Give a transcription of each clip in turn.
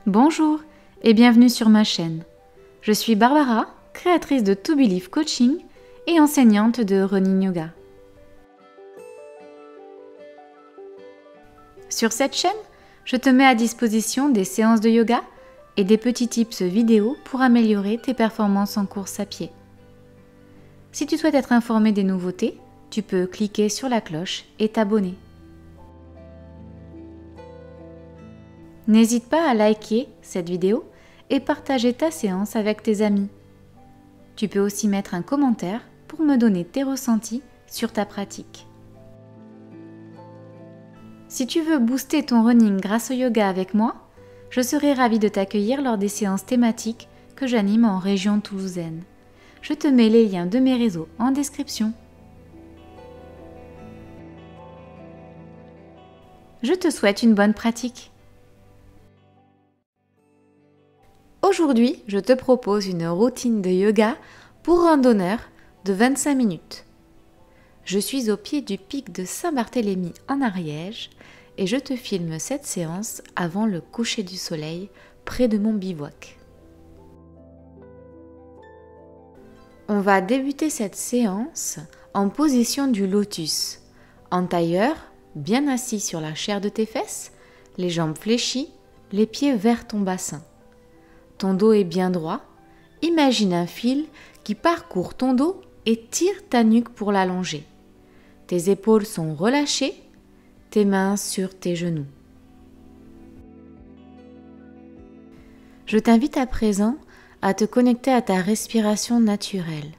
Bonjour et bienvenue sur ma chaîne. Je suis Barbara, créatrice de To Believe Coaching et enseignante de Running Yoga. Sur cette chaîne, je te mets à disposition des séances de yoga et des petits tips vidéo pour améliorer tes performances en course à pied. Si tu souhaites être informé des nouveautés, tu peux cliquer sur la cloche et t'abonner. N'hésite pas à liker cette vidéo et partager ta séance avec tes amis. Tu peux aussi mettre un commentaire pour me donner tes ressentis sur ta pratique. Si tu veux booster ton running grâce au yoga avec moi, je serai ravie de t'accueillir lors des séances thématiques que j'anime en région toulousaine. Je te mets les liens de mes réseaux en description. Je te souhaite une bonne pratique. Aujourd'hui, je te propose une routine de yoga pour randonneurs de 25 minutes. Je suis au pied du pic de Saint-Barthélemy en Ariège et je te filme cette séance avant le coucher du soleil près de mon bivouac. On va débuter cette séance en position du lotus, en tailleur, bien assis sur la chair de tes fesses, les jambes fléchies, les pieds vers ton bassin. Ton dos est bien droit. Imagine un fil qui parcourt ton dos et tire ta nuque pour l'allonger. Tes épaules sont relâchées, tes mains sur tes genoux. Je t'invite à présent à te connecter à ta respiration naturelle.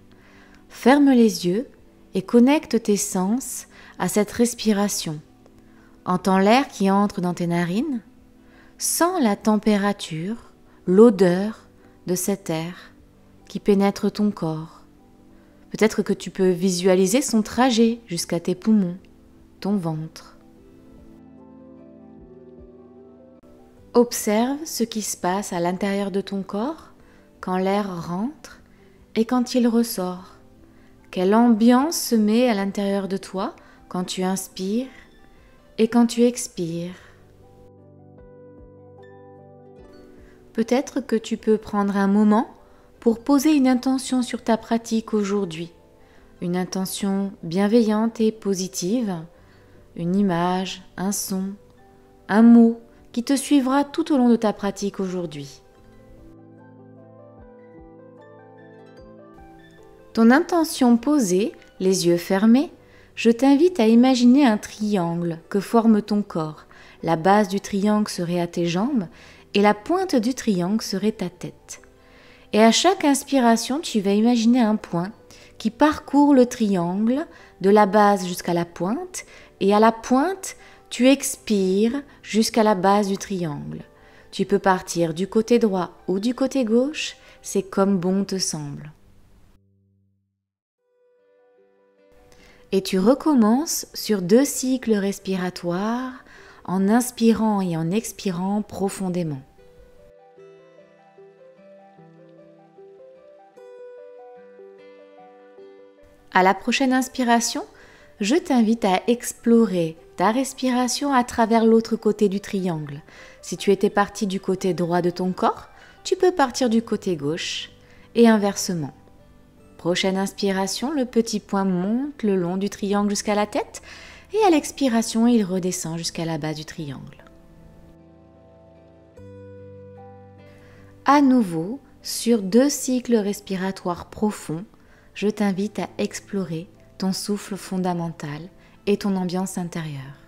Ferme les yeux et connecte tes sens à cette respiration. Entends l'air qui entre dans tes narines. Sens la température, l'odeur de cet air qui pénètre ton corps. Peut-être que tu peux visualiser son trajet jusqu'à tes poumons, ton ventre. Observe ce qui se passe à l'intérieur de ton corps quand l'air rentre et quand il ressort. Quelle ambiance se met à l'intérieur de toi quand tu inspires et quand tu expires. Peut-être que tu peux prendre un moment pour poser une intention sur ta pratique aujourd'hui. Une intention bienveillante et positive, une image, un son, un mot qui te suivra tout au long de ta pratique aujourd'hui. Ton intention posée, les yeux fermés, je t'invite à imaginer un triangle que forme ton corps. La base du triangle serait à tes jambes et la pointe du triangle serait ta tête. Et à chaque inspiration, tu vas imaginer un point qui parcourt le triangle de la base jusqu'à la pointe et à la pointe, tu expires jusqu'à la base du triangle. Tu peux partir du côté droit ou du côté gauche, c'est comme bon te semble. Et tu recommences sur 2 cycles respiratoires en inspirant et en expirant profondément. À la prochaine inspiration, je t'invite à explorer ta respiration à travers l'autre côté du triangle. Si tu étais parti du côté droit de ton corps, tu peux partir du côté gauche et inversement. Prochaine inspiration, le petit point monte le long du triangle jusqu'à la tête et à l'expiration, il redescend jusqu'à la base du triangle. À nouveau, sur 2 cycles respiratoires profonds, je t'invite à explorer ton souffle fondamental et ton ambiance intérieure.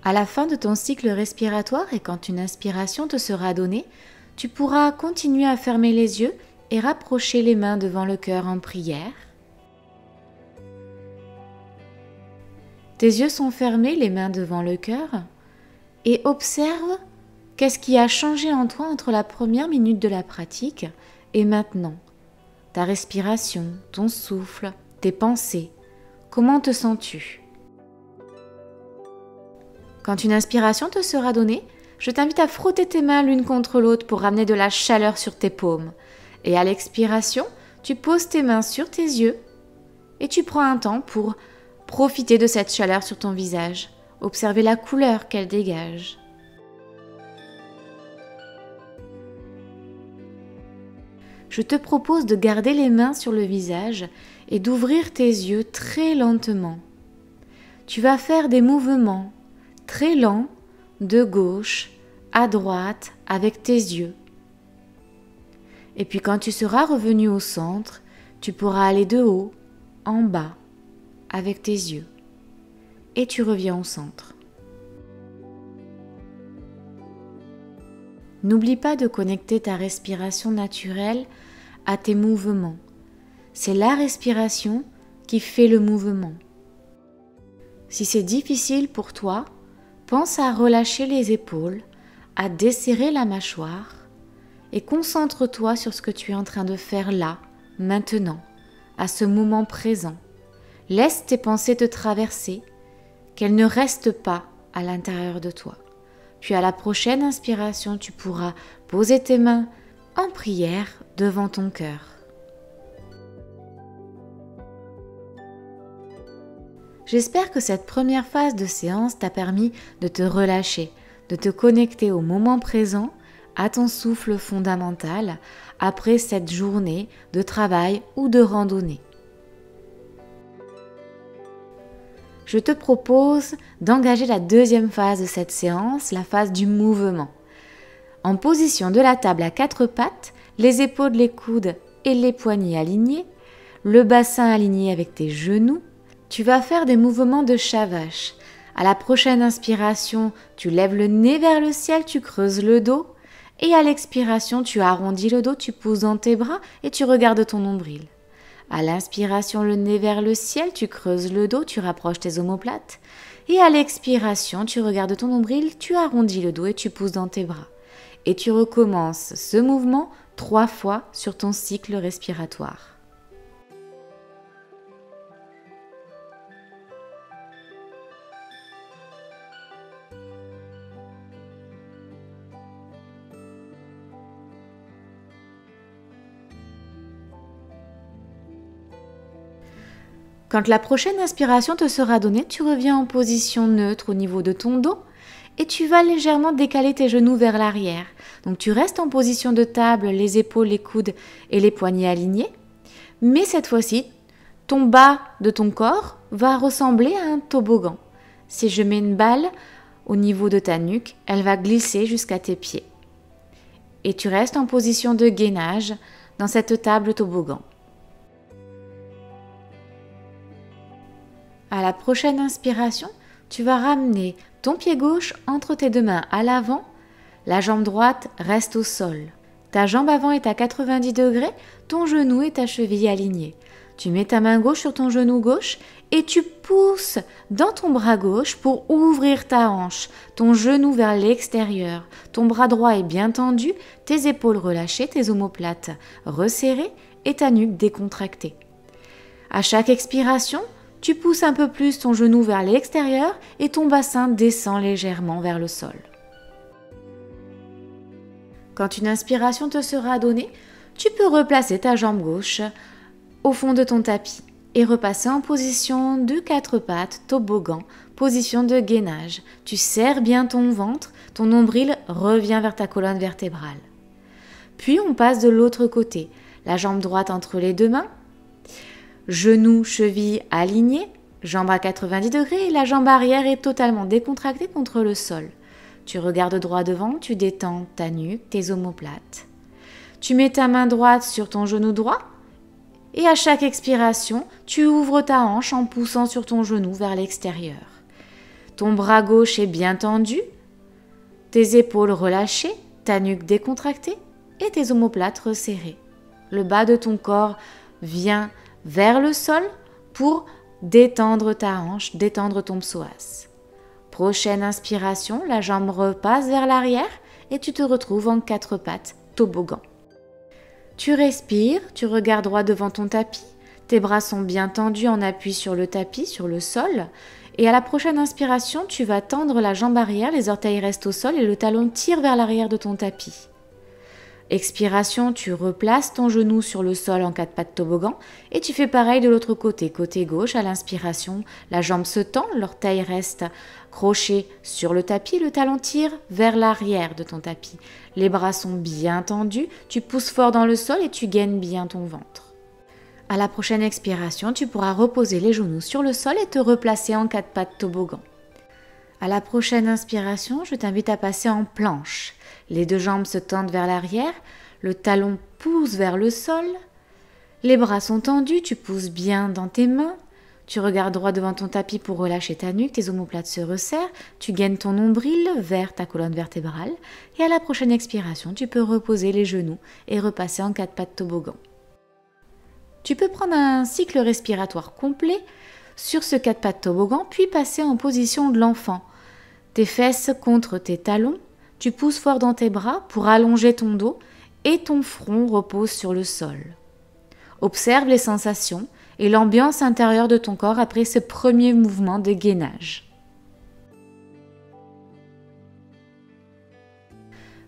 À la fin de ton cycle respiratoire et quand une inspiration te sera donnée, tu pourras continuer à fermer les yeux et rapprocher les mains devant le cœur en prière. Tes yeux sont fermés, les mains devant le cœur, et observe qu'est-ce qui a changé en toi entre la première minute de la pratique et maintenant. Ta respiration, ton souffle, tes pensées, comment te sens-tu? Quand une inspiration te sera donnée, je t'invite à frotter tes mains l'une contre l'autre pour ramener de la chaleur sur tes paumes. Et à l'expiration, tu poses tes mains sur tes yeux et tu prends un temps pour profiter de cette chaleur sur ton visage. Observez la couleur qu'elle dégage. Je te propose de garder les mains sur le visage et d'ouvrir tes yeux très lentement. Tu vas faire des mouvements très lents de gauche à droite avec tes yeux. Et puis quand tu seras revenu au centre, tu pourras aller de haut en bas avec tes yeux. Et tu reviens au centre. N'oublie pas de connecter ta respiration naturelle à tes mouvements. C'est la respiration qui fait le mouvement. Si c'est difficile pour toi, pense à relâcher les épaules, à desserrer la mâchoire et concentre-toi sur ce que tu es en train de faire là, maintenant, à ce moment présent. Laisse tes pensées te traverser, qu'elles ne restent pas à l'intérieur de toi. Puis à la prochaine inspiration, tu pourras poser tes mains en prière devant ton cœur. J'espère que cette première phase de séance t'a permis de te relâcher, de te connecter au moment présent, à ton souffle fondamental, après cette journée de travail ou de randonnée. Je te propose d'engager la deuxième phase de cette séance, la phase du mouvement. En position de la table à quatre pattes, les épaules, les coudes et les poignets alignés, le bassin aligné avec tes genoux, tu vas faire des mouvements de chat vache. À la prochaine inspiration, tu lèves le nez vers le ciel, tu creuses le dos. Et à l'expiration, tu arrondis le dos, tu pousses dans tes bras et tu regardes ton nombril. À l'inspiration, le nez vers le ciel, tu creuses le dos, tu rapproches tes omoplates. Et à l'expiration, tu regardes ton nombril, tu arrondis le dos et tu pousses dans tes bras. Et tu recommences ce mouvement 3 fois sur ton cycle respiratoire. Quand la prochaine inspiration te sera donnée, tu reviens en position neutre au niveau de ton dos et tu vas légèrement décaler tes genoux vers l'arrière. Donc tu restes en position de table, les épaules, les coudes et les poignets alignés. Mais cette fois-ci, ton bas de ton corps va ressembler à un toboggan. Si je mets une balle au niveau de ta nuque, elle va glisser jusqu'à tes pieds. Et tu restes en position de gainage dans cette table toboggan. À la prochaine inspiration, tu vas ramener ton pied gauche entre tes deux mains à l'avant, la jambe droite reste au sol. Ta jambe avant est à 90 degrés, ton genou et ta cheville alignés. Tu mets ta main gauche sur ton genou gauche et tu pousses dans ton bras gauche pour ouvrir ta hanche, ton genou vers l'extérieur. Ton bras droit est bien tendu, tes épaules relâchées, tes omoplates resserrées et ta nuque décontractée. À chaque expiration, tu pousses un peu plus ton genou vers l'extérieur et ton bassin descend légèrement vers le sol. Quand une inspiration te sera donnée, tu peux replacer ta jambe gauche au fond de ton tapis et repasser en position de 4 pattes, toboggan, position de gainage. Tu serres bien ton ventre, ton nombril revient vers ta colonne vertébrale. Puis on passe de l'autre côté, la jambe droite entre les deux mains, genoux, chevilles alignés, jambes à 90 degrés et la jambe arrière est totalement décontractée contre le sol. Tu regardes droit devant, tu détends ta nuque, tes omoplates. Tu mets ta main droite sur ton genou droit et à chaque expiration, tu ouvres ta hanche en poussant sur ton genou vers l'extérieur. Ton bras gauche est bien tendu, tes épaules relâchées, ta nuque décontractée et tes omoplates resserrées. Le bas de ton corps vient vers le sol pour détendre ta hanche, détendre ton psoas. Prochaine inspiration, la jambe repasse vers l'arrière et tu te retrouves en 4 pattes, toboggan. Tu respires, tu regardes droit devant ton tapis, tes bras sont bien tendus en appui sur le tapis, sur le sol, et à la prochaine inspiration, tu vas tendre la jambe arrière, les orteils restent au sol et le talon tire vers l'arrière de ton tapis. Expiration, tu replaces ton genou sur le sol en 4 pas de toboggan et tu fais pareil de l'autre côté. Côté gauche, à l'inspiration, la jambe se tend, l'orteil reste crochet sur le tapis, le talon tire vers l'arrière de ton tapis. Les bras sont bien tendus, tu pousses fort dans le sol et tu gaines bien ton ventre. À la prochaine expiration, tu pourras reposer les genoux sur le sol et te replacer en 4 pas de toboggan. À la prochaine inspiration, je t'invite à passer en planche. Les deux jambes se tendent vers l'arrière, le talon pousse vers le sol, les bras sont tendus, tu pousses bien dans tes mains, tu regardes droit devant ton tapis pour relâcher ta nuque, tes omoplates se resserrent, tu gaines ton nombril vers ta colonne vertébrale et à la prochaine expiration, tu peux reposer les genoux et repasser en 4 pas de toboggan. Tu peux prendre un cycle respiratoire complet sur ce 4 pas de toboggan puis passer en position de l'enfant. Tes fesses contre tes talons. Tu pousses fort dans tes bras pour allonger ton dos et ton front repose sur le sol. Observe les sensations et l'ambiance intérieure de ton corps après ce premier mouvement de gainage.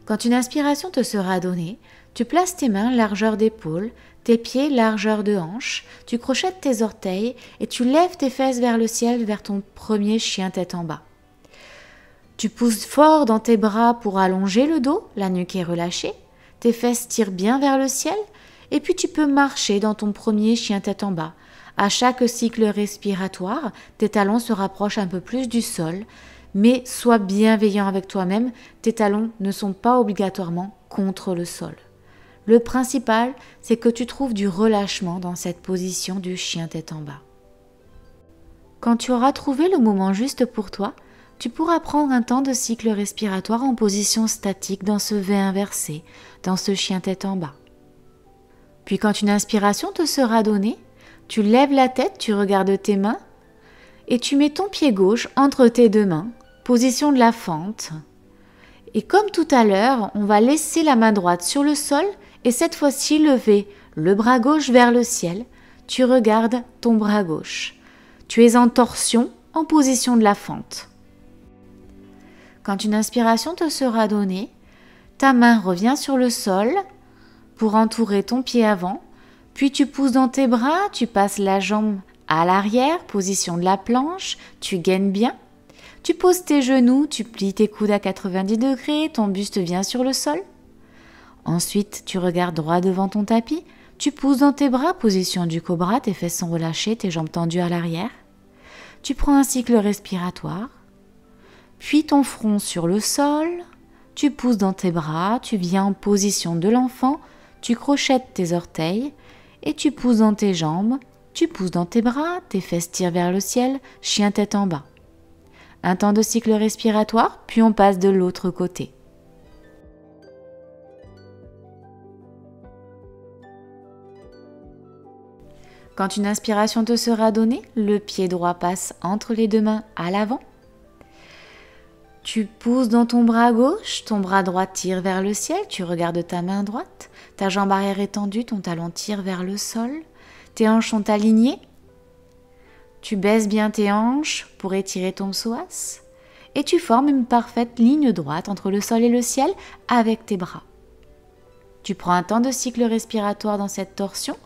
Quand une inspiration te sera donnée, tu places tes mains largeur d'épaule, tes pieds largeur de hanche, tu crochettes tes orteils et tu lèves tes fesses vers le ciel vers ton premier chien tête en bas. Tu pousses fort dans tes bras pour allonger le dos, la nuque est relâchée, tes fesses tirent bien vers le ciel et puis tu peux marcher dans ton premier chien tête en bas. À chaque cycle respiratoire, tes talons se rapprochent un peu plus du sol, mais sois bienveillant avec toi-même, tes talons ne sont pas obligatoirement contre le sol. Le principal, c'est que tu trouves du relâchement dans cette position du chien tête en bas. Quand tu auras trouvé le moment juste pour toi, tu pourras prendre un temps de cycle respiratoire en position statique dans ce V inversé, dans ce chien tête en bas. Puis quand une inspiration te sera donnée, tu lèves la tête, tu regardes tes mains et tu mets ton pied gauche entre tes deux mains, position de la fente. Et comme tout à l'heure, on va laisser la main droite sur le sol et cette fois-ci lever le bras gauche vers le ciel. Tu regardes ton bras gauche. Tu es en torsion, en position de la fente. Quand une inspiration te sera donnée, ta main revient sur le sol pour entourer ton pied avant, puis tu pousses dans tes bras, tu passes la jambe à l'arrière, position de la planche, tu gaines bien. Tu poses tes genoux, tu plies tes coudes à 90 degrés, ton buste vient sur le sol. Ensuite, tu regardes droit devant ton tapis, tu pousses dans tes bras, position du cobra, tes fesses sont relâchées, tes jambes tendues à l'arrière. Tu prends un cycle respiratoire. Puis ton front sur le sol, tu pousses dans tes bras, tu viens en position de l'enfant, tu crochettes tes orteils et tu pousses dans tes jambes, tu pousses dans tes bras, tes fesses tirent vers le ciel, chien tête en bas. Un temps de cycle respiratoire, puis on passe de l'autre côté. Quand une inspiration te sera donnée, le pied droit passe entre les deux mains à l'avant. Tu pousses dans ton bras gauche, ton bras droit tire vers le ciel, tu regardes ta main droite, ta jambe arrière est tendue, ton talon tire vers le sol, tes hanches sont alignées. Tu baisses bien tes hanches pour étirer ton psoas et tu formes une parfaite ligne droite entre le sol et le ciel avec tes bras. Tu prends un temps de cycle respiratoire dans cette torsion.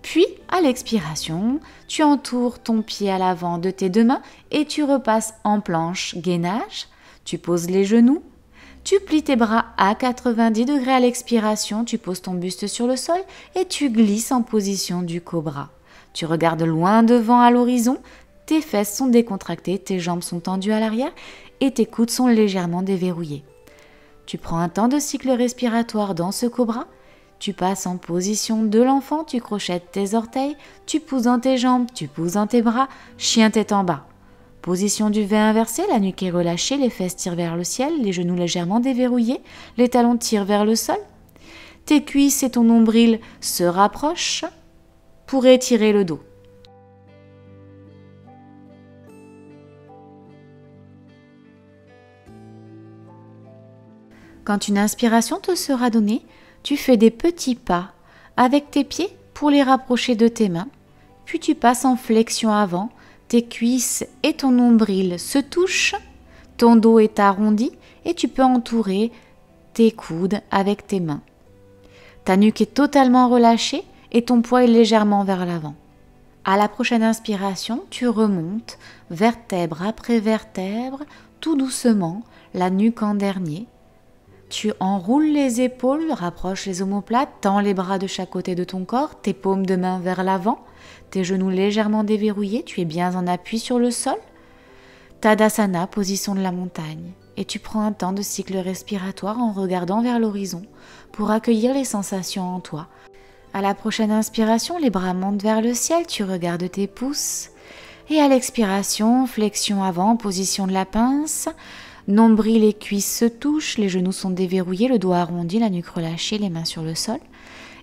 Puis, à l'expiration, tu entoures ton pied à l'avant de tes deux mains et tu repasses en planche gainage. Tu poses les genoux, tu plies tes bras à 90 degrés à l'expiration, tu poses ton buste sur le sol et tu glisses en position du cobra. Tu regardes loin devant à l'horizon, tes fesses sont décontractées, tes jambes sont tendues à l'arrière et tes coudes sont légèrement déverrouillés. Tu prends un temps de cycle respiratoire dans ce cobra. Tu passes en position de l'enfant, tu crochettes tes orteils, tu pousses dans tes jambes, tu pousses dans tes bras, chien tête en bas. Position du V inversé, la nuque est relâchée, les fesses tirent vers le ciel, les genoux légèrement déverrouillés, les talons tirent vers le sol. Tes cuisses et ton nombril se rapprochent pour étirer le dos. Quand une inspiration te sera donnée, tu fais des petits pas avec tes pieds pour les rapprocher de tes mains, puis tu passes en flexion avant, tes cuisses et ton nombril se touchent, ton dos est arrondi et tu peux entourer tes coudes avec tes mains. Ta nuque est totalement relâchée et ton poids est légèrement vers l'avant. À la prochaine inspiration, tu remontes, vertèbre après vertèbre, tout doucement, la nuque en dernier. Tu enroules les épaules, rapproches les omoplates, tends les bras de chaque côté de ton corps, tes paumes de main vers l'avant, tes genoux légèrement déverrouillés, tu es bien en appui sur le sol. Tadasana, position de la montagne. Et tu prends un temps de cycle respiratoire en regardant vers l'horizon pour accueillir les sensations en toi. À la prochaine inspiration, les bras montent vers le ciel, tu regardes tes pouces. Et à l'expiration, flexion avant, position de la pince. Nombril et cuisses se touchent, les genoux sont déverrouillés, le dos arrondi, la nuque relâchée, les mains sur le sol.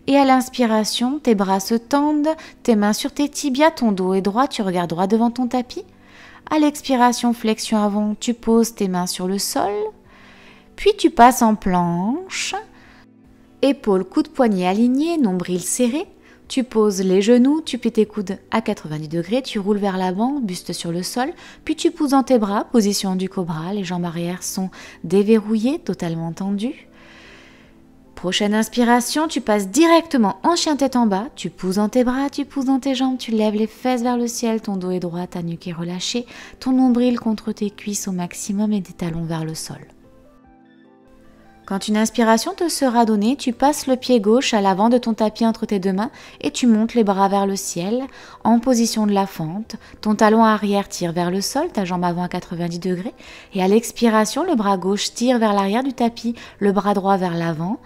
Et à l'inspiration, tes bras se tendent, tes mains sur tes tibias, ton dos est droit, tu regardes droit devant ton tapis. À l'expiration, flexion avant, tu poses tes mains sur le sol. Puis tu passes en planche. Épaules, coudes, poignets alignés, nombril serré. Tu poses les genoux, tu plies tes coudes à 90 degrés, tu roules vers l'avant, buste sur le sol. Puis tu pousses dans tes bras, position du cobra. Les jambes arrière sont déverrouillées, totalement tendues. Prochaine inspiration, tu passes directement en chien tête en bas. Tu pousses dans tes bras, tu pousses dans tes jambes, tu lèves les fesses vers le ciel. Ton dos est droit, ta nuque est relâchée. Ton nombril contre tes cuisses au maximum et tes talons vers le sol. Quand une inspiration te sera donnée, tu passes le pied gauche à l'avant de ton tapis entre tes deux mains et tu montes les bras vers le ciel en position de la fente. Ton talon arrière tire vers le sol, ta jambe avant à 90 degrés. Et à l'expiration, le bras gauche tire vers l'arrière du tapis, le bras droit vers l'avant.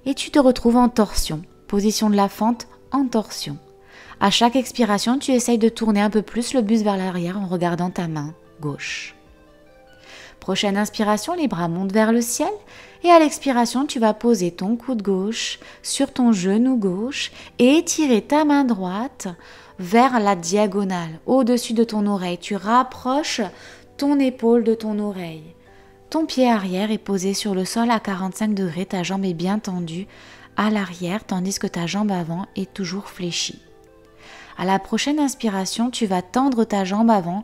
Et tu te retrouves en torsion, position de la fente en torsion. À chaque expiration, tu essayes de tourner un peu plus le buste vers l'arrière en regardant ta main gauche. Prochaine inspiration, les bras montent vers le ciel et à l'expiration, tu vas poser ton coude gauche sur ton genou gauche et étirer ta main droite vers la diagonale, au-dessus de ton oreille. Tu rapproches ton épaule de ton oreille. Ton pied arrière est posé sur le sol à 45 degrés, ta jambe est bien tendue à l'arrière tandis que ta jambe avant est toujours fléchie. À la prochaine inspiration, tu vas tendre ta jambe avant,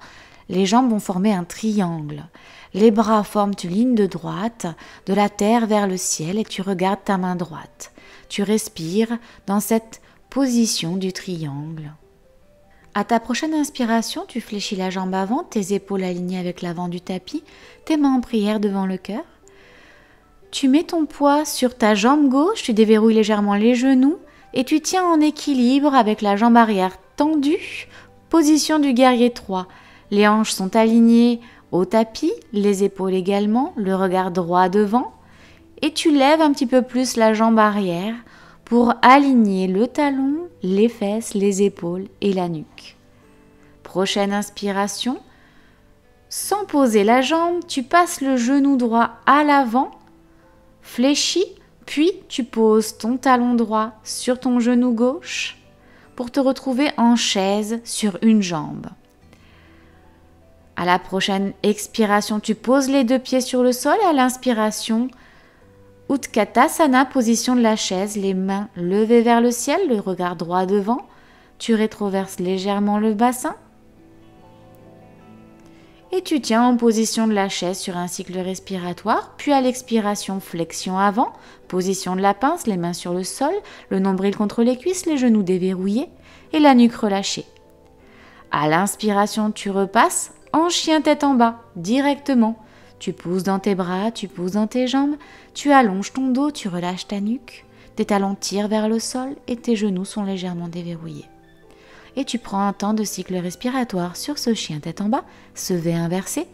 les jambes vont former un triangle. Les bras forment une ligne de droite, de la terre vers le ciel et tu regardes ta main droite. Tu respires dans cette position du triangle. À ta prochaine inspiration, tu fléchis la jambe avant, tes épaules alignées avec l'avant du tapis, tes mains en prière devant le cœur. Tu mets ton poids sur ta jambe gauche, tu déverrouilles légèrement les genoux et tu tiens en équilibre avec la jambe arrière tendue, position du guerrier 3. Les hanches sont alignées au tapis, les épaules également, le regard droit devant et tu lèves un petit peu plus la jambe arrière pour aligner le talon, les fesses, les épaules et la nuque. Prochaine inspiration, sans poser la jambe, tu passes le genou droit à l'avant, fléchi, puis tu poses ton talon droit sur ton genou gauche pour te retrouver en chaise sur une jambe. À la prochaine expiration, tu poses les deux pieds sur le sol et à l'inspiration, Utkatasana, position de la chaise, les mains levées vers le ciel, le regard droit devant. Tu rétroverses légèrement le bassin. Et tu tiens en position de la chaise sur un cycle respiratoire, puis à l'expiration, flexion avant, position de la pince, les mains sur le sol, le nombril contre les cuisses, les genoux déverrouillés et la nuque relâchée. À l'inspiration, tu repasses en chien tête en bas, directement. Tu pousses dans tes bras, tu pousses dans tes jambes, tu allonges ton dos, tu relâches ta nuque, tes talons tirent vers le sol et tes genoux sont légèrement déverrouillés. Et tu prends un temps de cycle respiratoire sur ce chien tête en bas, ce V inversé,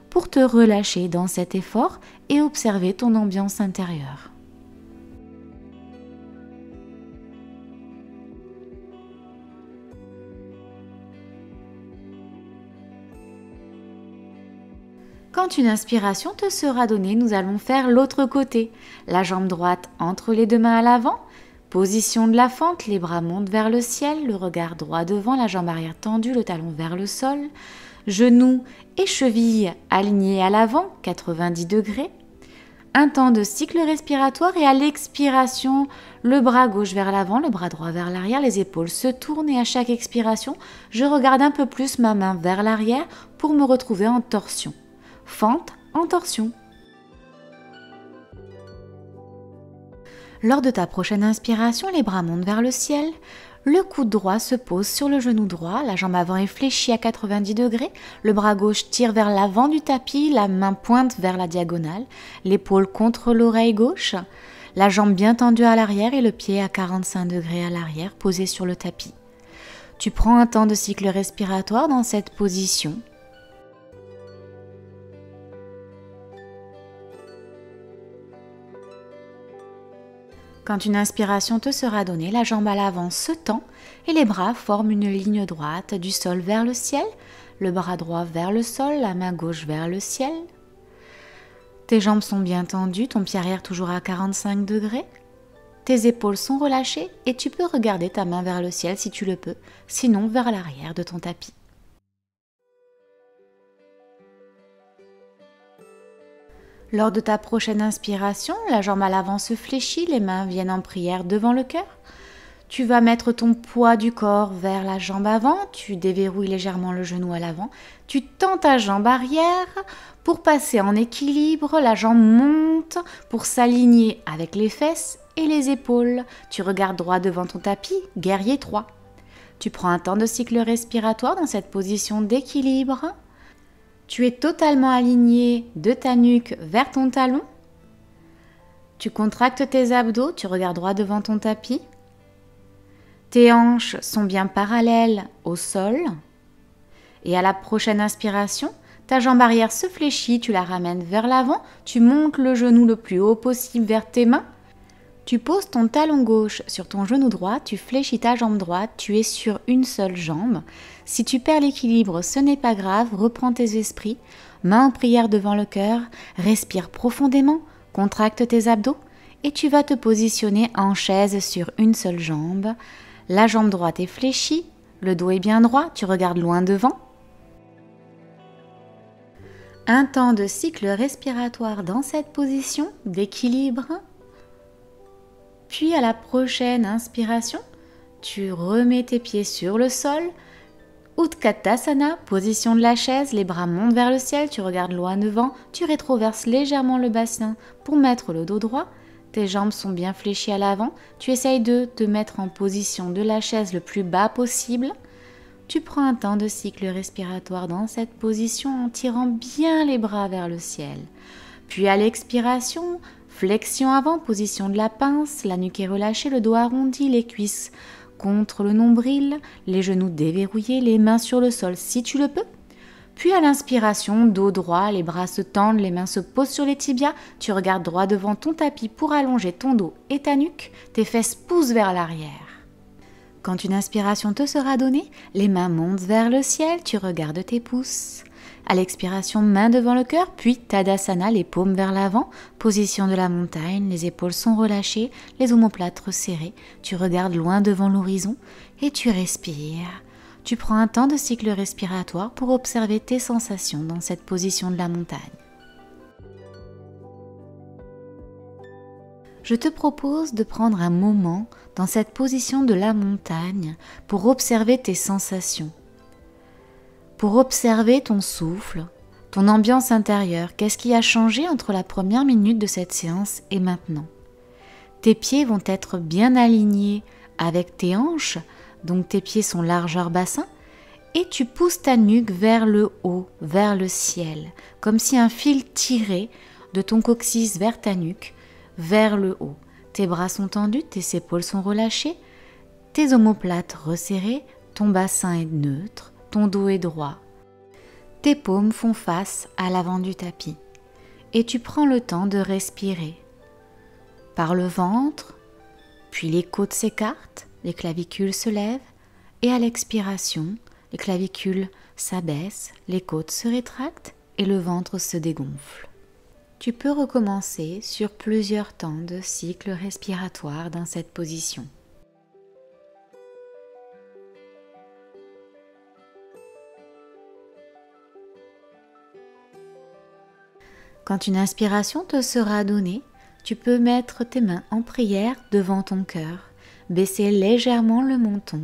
pour te relâcher dans cet effort et observer ton ambiance intérieure. Quand une inspiration te sera donnée, nous allons faire l'autre côté. La jambe droite entre les deux mains à l'avant, position de la fente, les bras montent vers le ciel, le regard droit devant, la jambe arrière tendue, le talon vers le sol, genoux et chevilles alignés à l'avant, 90 degrés. Un temps de cycle respiratoire et à l'expiration, le bras gauche vers l'avant, le bras droit vers l'arrière, les épaules se tournent et à chaque expiration, je regarde un peu plus ma main vers l'arrière pour me retrouver en torsion. Fente en torsion. Lors de ta prochaine inspiration, les bras montent vers le ciel. Le coude droit se pose sur le genou droit, la jambe avant est fléchie à 90 degrés, le bras gauche tire vers l'avant du tapis, la main pointe vers la diagonale, l'épaule contre l'oreille gauche, la jambe bien tendue à l'arrière et le pied à 45 degrés à l'arrière, posé sur le tapis. Tu prends un temps de cycle respiratoire dans cette position. Quand une inspiration te sera donnée, la jambe à l'avant se tend et les bras forment une ligne droite du sol vers le ciel, le bras droit vers le sol, la main gauche vers le ciel. Tes jambes sont bien tendues, ton pied arrière toujours à 45 degrés. Tes épaules sont relâchées et tu peux regarder ta main vers le ciel si tu le peux, sinon vers l'arrière de ton tapis. Lors de ta prochaine inspiration, la jambe à l'avant se fléchit, les mains viennent en prière devant le cœur. Tu vas mettre ton poids du corps vers la jambe avant, tu déverrouilles légèrement le genou à l'avant, tu tends ta jambe arrière pour passer en équilibre, la jambe monte pour s'aligner avec les fesses et les épaules. Tu regardes droit devant ton tapis, guerrier 3. Tu prends un temps de cycle respiratoire dans cette position d'équilibre. Tu es totalement aligné de ta nuque vers ton talon. Tu contractes tes abdos, tu regardes droit devant ton tapis. Tes hanches sont bien parallèles au sol. Et à la prochaine inspiration, ta jambe arrière se fléchit, tu la ramènes vers l'avant, tu montes le genou le plus haut possible vers tes mains. Tu poses ton talon gauche sur ton genou droit, tu fléchis ta jambe droite, tu es sur une seule jambe. Si tu perds l'équilibre, ce n'est pas grave, reprends tes esprits, main en prière devant le cœur, respire profondément, contracte tes abdos et tu vas te positionner en chaise sur une seule jambe. La jambe droite est fléchie, le dos est bien droit, tu regardes loin devant. Un temps de cycle respiratoire dans cette position d'équilibre. Puis à la prochaine inspiration, tu remets tes pieds sur le sol. Utkatasana, position de la chaise, les bras montent vers le ciel, tu regardes loin devant, tu rétroverses légèrement le bassin pour mettre le dos droit. Tes jambes sont bien fléchies à l'avant, tu essayes de te mettre en position de la chaise le plus bas possible. Tu prends un temps de cycle respiratoire dans cette position en tirant bien les bras vers le ciel. Puis à l'expiration, flexion avant, position de la pince, la nuque est relâchée, le dos arrondi, les cuisses contre le nombril, les genoux déverrouillés, les mains sur le sol si tu le peux. Puis à l'inspiration, dos droit, les bras se tendent, les mains se posent sur les tibias, tu regardes droit devant ton tapis pour allonger ton dos et ta nuque, tes fesses poussent vers l'arrière. Quand une inspiration te sera donnée, les mains montent vers le ciel, tu regardes tes pouces. À l'expiration, main devant le cœur, puis Tadasana, les paumes vers l'avant, position de la montagne, les épaules sont relâchées, les omoplates resserrées, tu regardes loin devant l'horizon et tu respires. Tu prends un temps de cycle respiratoire pour observer tes sensations dans cette position de la montagne. Je te propose de prendre un moment dans cette position de la montagne pour observer tes sensations, pour observer ton souffle, ton ambiance intérieure. Qu'est-ce qui a changé entre la première minute de cette séance et maintenant? Tes pieds vont être bien alignés avec tes hanches, donc tes pieds sont largeur bassin, et tu pousses ta nuque vers le haut, vers le ciel, comme si un fil tirait de ton coccyx vers ta nuque, vers le haut. Tes bras sont tendus, tes épaules sont relâchées, tes omoplates resserrées, ton bassin est neutre, ton dos est droit. Tes paumes font face à l'avant du tapis et tu prends le temps de respirer par le ventre, puis les côtes s'écartent, les clavicules se lèvent et à l'expiration, les clavicules s'abaissent, les côtes se rétractent et le ventre se dégonfle. Tu peux recommencer sur plusieurs temps de cycle respiratoire dans cette position. Quand une inspiration te sera donnée, tu peux mettre tes mains en prière devant ton cœur, baisser légèrement le menton.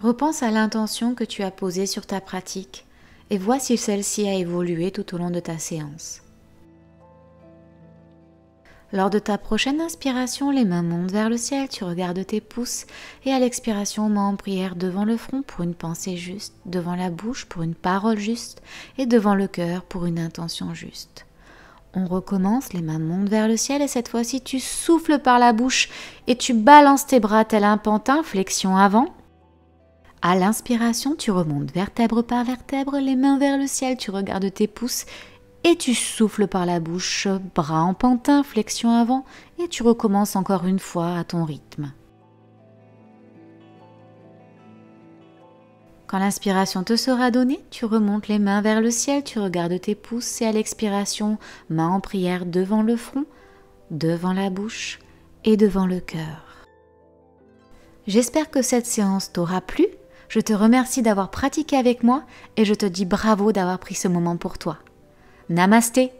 Repense à l'intention que tu as posée sur ta pratique et vois si celle-ci a évolué tout au long de ta séance. Lors de ta prochaine inspiration, les mains montent vers le ciel, tu regardes tes pouces et à l'expiration, main en prière devant le front pour une pensée juste, devant la bouche pour une parole juste et devant le cœur pour une intention juste. On recommence, les mains montent vers le ciel et cette fois-ci tu souffles par la bouche et tu balances tes bras tel un pantin, flexion avant. À l'inspiration, tu remontes vertèbre par vertèbre, les mains vers le ciel, tu regardes tes pouces et tu souffles par la bouche, bras en pantin, flexion avant, et tu recommences encore une fois à ton rythme. Quand l'inspiration te sera donnée, tu remontes les mains vers le ciel, tu regardes tes pouces et à l'expiration, main en prière devant le front, devant la bouche et devant le cœur. J'espère que cette séance t'aura plu. Je te remercie d'avoir pratiqué avec moi et je te dis bravo d'avoir pris ce moment pour toi. Namasté!